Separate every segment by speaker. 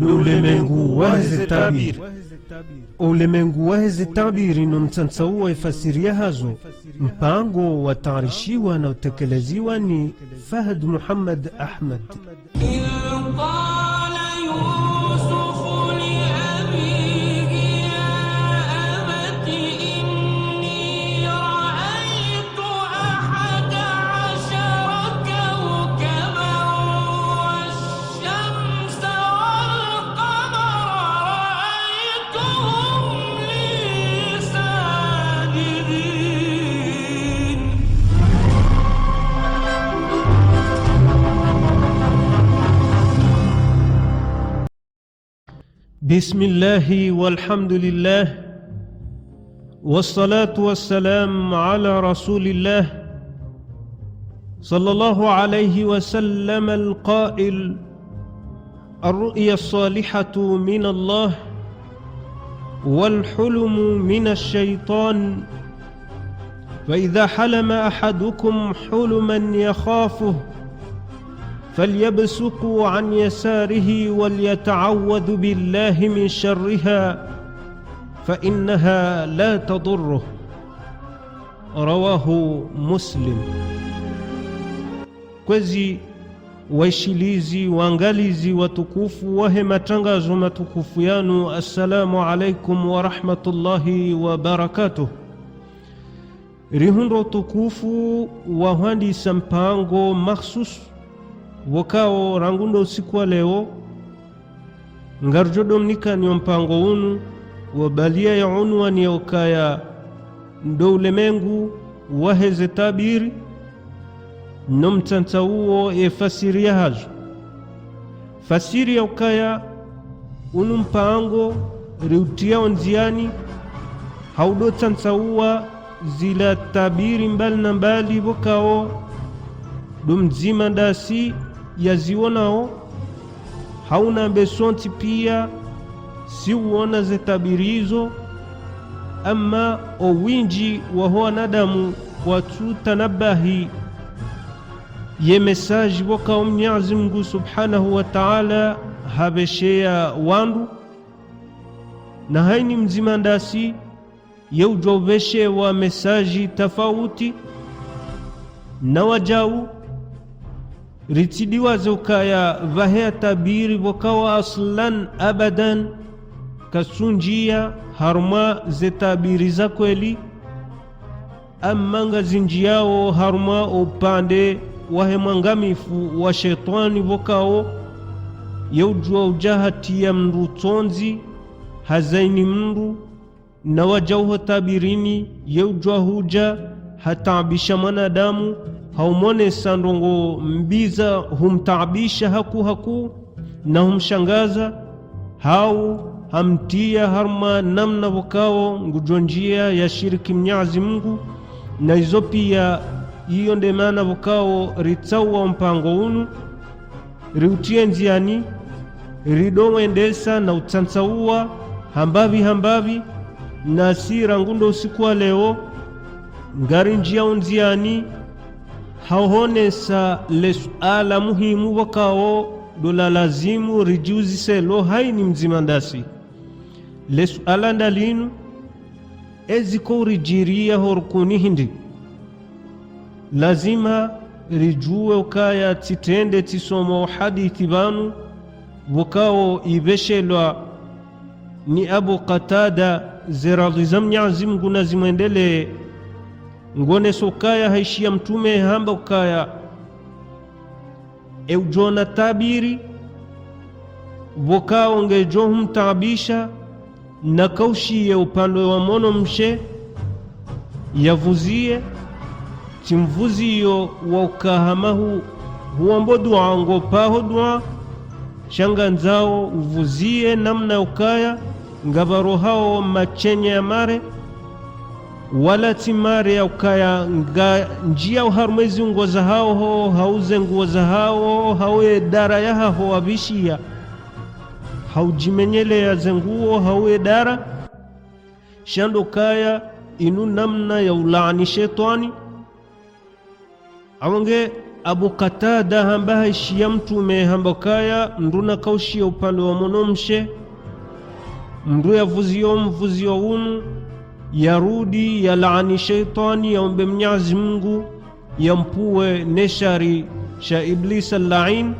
Speaker 1: ulimwengu waheze tabiri. Ulimwengu waheze tabiri no mtsantsauwa ifasiria hazo mpango watarishiwa na utekeleziwa ni Fahd Muhammad Ahmad. بسم الله والحمد لله والصلاة والسلام على رسول الله صلى الله عليه وسلم القائل: الرؤيا الصالحة من الله والحلم من الشيطان، فإذا حلم أحدكم حلما يخافه فليبصق عن يساره وليتعوذ بالله من شرها فإنها لا تضره. رواه مسلم. Kwezi waishilizi waangalizi watukufu wahe matangazo matukufu yanu, assalamu alaikum wa rahmatullahi wa barakatuh. Rihundo tukufu wahandisa mpango makhsus wakao rangundo usiku wa leo ngarjo domnika ni mpango unu wabalia ya unwani ya ukaya ndo ulemengu waheze tabiri no mtanta uo efasiria hazo fasiri ya ukaya unu mpango riutia onziani haudo tanta uwa zila tabiri mbali na mbali wakao domzima dasi yazionao hauna besonti pia si uona zetabirizo ama owinji wa wanadamu watu tanabahi ye mesaji waka Mwenyezi Mungu Subhanahu wa Ta'ala habeshea wandu na haini mzima ndasi yeujoveshe wa mesaji tafauti na wajau ritidiwa zukaya vahea tabiri wakawa aslan abadan kasunjia harma zetabiri za kweli amanga zinjiao harma upande wahe mwangamifu wa shetani wakao yeujua ujahati ya mndu tonzi hazaini mndu na wajauho tabirini yeujua huja hataabisha mwanadamu haumone sandongo mbiza humtaabisha haku na humshangaza hau hamtia harma namna wakao ngujonjia ya shiriki Mwenyezi Mungu na hizo pia hiyo ndemana wakao ritsawa mpango unu riutie nziani ridomwendesa na utsantsauwa hambavi na si rangundo usiku wa leo ngari njia unziani hauhonesa le suala muhimu wakao dola lazimu rijuzi selo haini mzima ndasi le suala ndalinu eziko rijiria horkuni hindi lazima rijue ukaya titende tisomo hadithi banu wakao ibeshelwa ni Abu Qatada ziradhiza Mwenyezi Mungu na zimwendele ngone sokaya haishia mtume hamba ukaya eujona tabiri wakao ngejo humtaabisha na kaushie upande wa mono mshe yavuzie timvuzio wa ukahamahu huambo dua ngopaho dua shanga nzao uvuzie namna ukaya ngabaro hao machenye ya mare wala timare ya ukaya njia uharumezi ngoza hao hauze ngoza hao hawe dara ya hao wabishia haujimenyele ya zenguo hawe dara shando kaya inu namna ya ulaani shetani awange Abu Qatada hamba ishia mtume hamba kaya mnduna kaushia upande wa monomshe mndu yavuzio mvuzio unu yarudi ya laani shaitani yaombe Mwenyezi Mungu yampuwe neshari sha Iblis al-la'in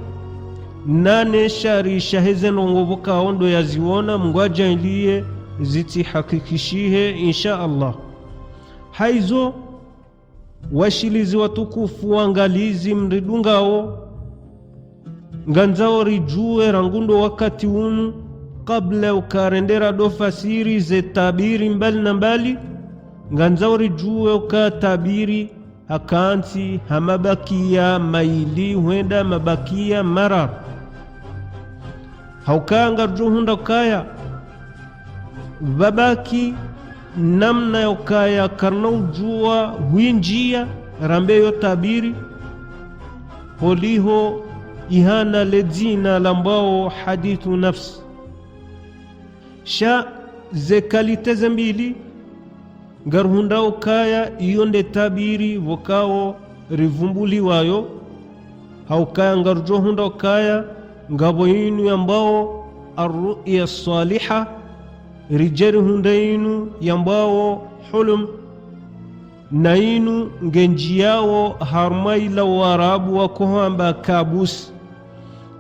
Speaker 1: na neshari shaheze nongoboka ondo yaziwona mngwaja iliye ziti hakikishihe insha Allah. Haizo washilizi watukufu wangalizi mridungao nganzao rijue rangundo wakati unu kabla ukarendera do fasiri ze tabiri mbali na mbali nganzao rijue ukatabiri hakanti hamabakia maili huenda mabakia marar haukanga ruhunda kaya babaki namna yokaya karna ujua huinjia rambeyo tabiri holiho ihana ledzina lambao hadithu nafsi sha ze kalite zembili ngarhunda ukaya iyonde tabiri vokao rivumbuli wayo haukaya ngarjo hunda ukaya ngabo inu yambao arru'ya saliha rijeri hunda inu yambao hulum na inu ngenji yao harmaila warabu wakohamba kabus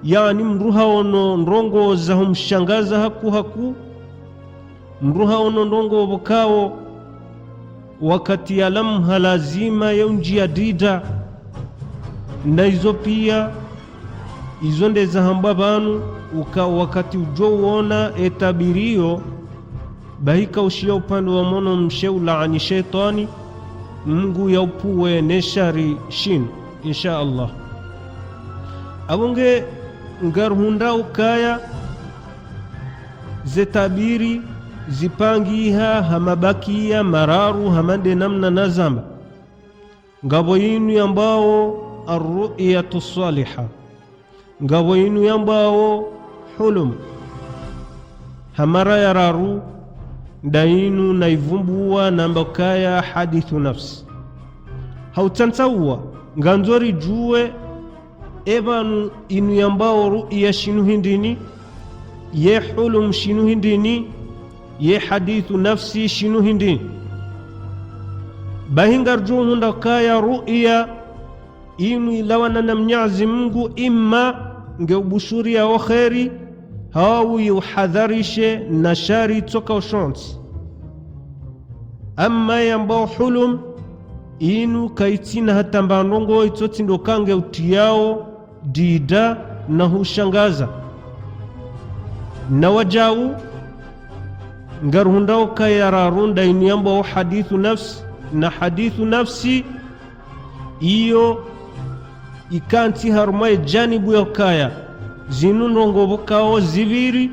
Speaker 1: yani mruha ono ndongo za humshangaza haku mruha ono ndongo vokao wakati ya lamha lazima yaunji ya dida na hizo pia hizo ndeza hamba banu wakati ujo uona etabirio bahika ushia upande wa mono msheu laani shaitani Mungu ya upuwe neshari shin insha Allah. Abunge ngarhunda ukaya zetabiri zipangiha hamabakia mararu hamande namna nazamba ngabo yinu yambao arru'yatu saliha ngabo yinu yambao hulum hamara yararu ndainu naivumbuwa nambakaya hadithu nafsi hautantawa nganzori juwe ebanu inu yambao ru'ya shinu hindini ye hulum shinu hindini ye hadithu nafsi shinu hindini bahingar juhunda kaya ru'ya inu ilawana na Mwenyezi Mungu imma ngeubushuria wa kheri hawu yuhadharishe na shari toka ushonti amma yambao hulum inu kaitina hata mbandongo itoti ndokange utiyao dida na hushangaza na wajau ngarhundao kayararunda inu yambao hadithu nafsi na hadithu nafsi iyo ikanti harumai janibu yokaya zinu ndongobokao ziviri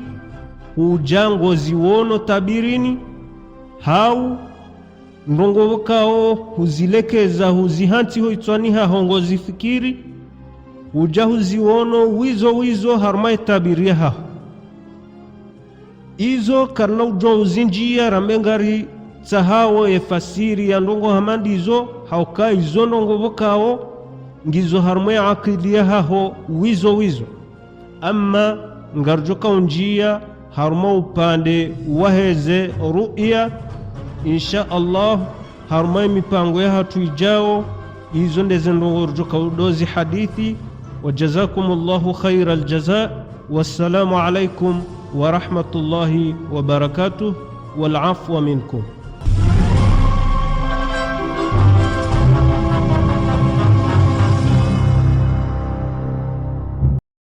Speaker 1: ujango ziwono tabirini hau ndongobokao huzilekeza huzihanti hoitwaniha hongo zifikiri uja huziwono wizo harumai tabiria hao izo karna ujo uzinjia rambengari tahawo efasiri ya ndongo hamandizo hauka izo ndongobokao ngizo harumai akilia hao wizo amma ngarjoka unjia haruma upande waheze ru'ya insha Allah haruma mipango ya hatu ijao izo ndeze ndongojoka udozi hadithi wajazakumullahu khairal jazaa wassalamu alaikum wa rahmatullahi wa barakatuh wal afwa minkum.